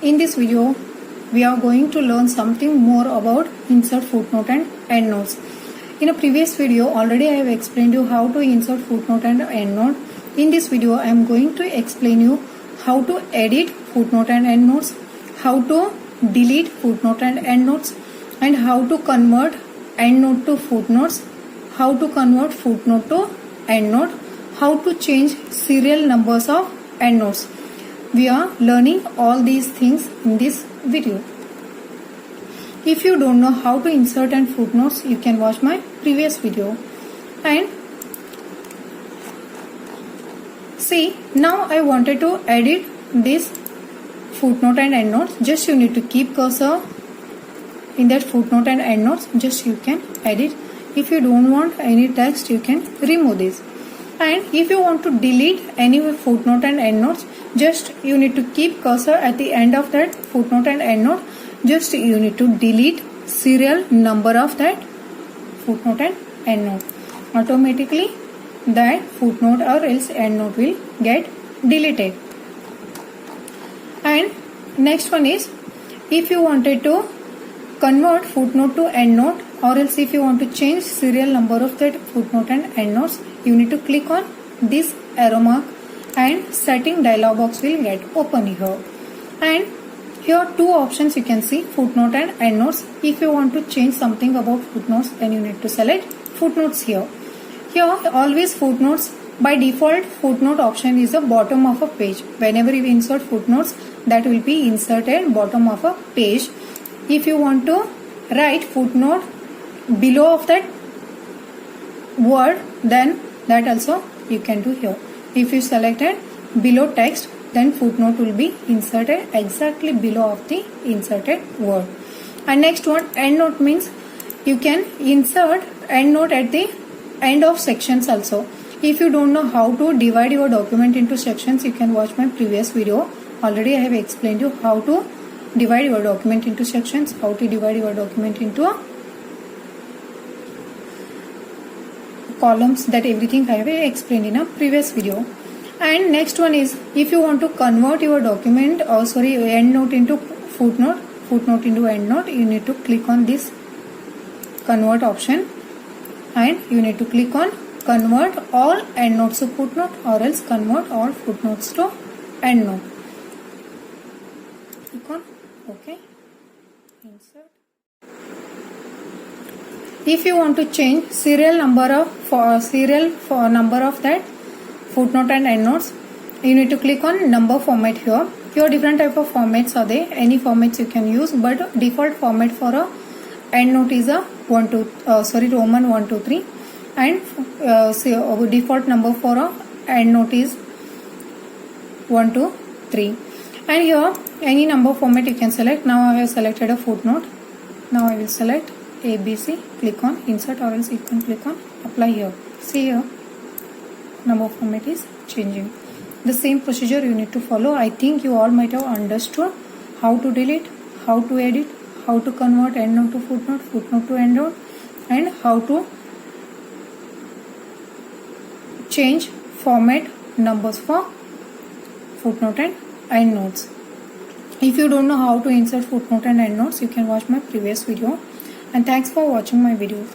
In this video, we are going to learn something more about insert footnote and endnotes. In a previous video, already I have explained you how to insert footnote and endnote. In this video, I am going to explain you how to edit footnote and endnotes, how to delete footnote and endnotes, and how to convert endnote to footnotes, how to convert footnote to endnote, how to change serial numbers of endnotes. We are learning all these things in this video. If you don't know how to insert and footnotes, you can watch my previous video. And see, now I wanted to edit this footnote and endnotes. Just you need to keep cursor in that footnote and endnotes. Just you can edit. If you don't want any text, you can remove this. And if you want to delete any footnote and endnotes, just you need to keep cursor at the end of that footnote and endnote. Just you need to delete serial number of that footnote and endnote. Automatically that footnote or else endnote will get deleted. And next one is, if you wanted to convert footnote to endnote, or else if you want to change serial number of that footnote and endnotes, you need to click on this arrow mark and setting dialog box will get open here. And here two options you can see, footnote and endnotes. If you want to change something about footnotes, then you need to select footnotes here. Here always footnotes, by default footnote option is the bottom of a page. Whenever you insert footnotes, that will be inserted bottom of a page. If you want to write footnote below of that word, then that also you can do here. If you selected below text, then footnote will be inserted exactly below of the inserted word. And next one, endnote, means you can insert endnote at the end of sections also. If you don't know how to divide your document into sections, you can watch my previous video. Already I have explained you how to divide your document into sections, how to divide your document into columns, that everything I have explained in a previous video. And next one is, if you want to convert your document endnote into footnote, footnote into endnote, you need to click on this convert option and you need to click on convert all endnotes to footnote, or else convert all footnotes to endnote. Click on OK. Insert. If you want to change serial number of that footnote and endnotes, you need to click on number format here. Here different type of formats are there. Any formats you can use, but default format for a endnote is a Roman 1 2 3, and default number for a endnote is 1 2 3. And here any number format you can select. Now I have selected a footnote. Now I will select ABC, click on insert, or else you can click on apply here. See here, number format is changing. The same procedure you need to follow. I think you all might have understood how to delete, how to edit, how to convert endnote to footnote, footnote to endnote, and how to change format numbers for footnote and endnotes. If you don't know how to insert footnote and endnotes, you can watch my previous video. And thanks for watching my video.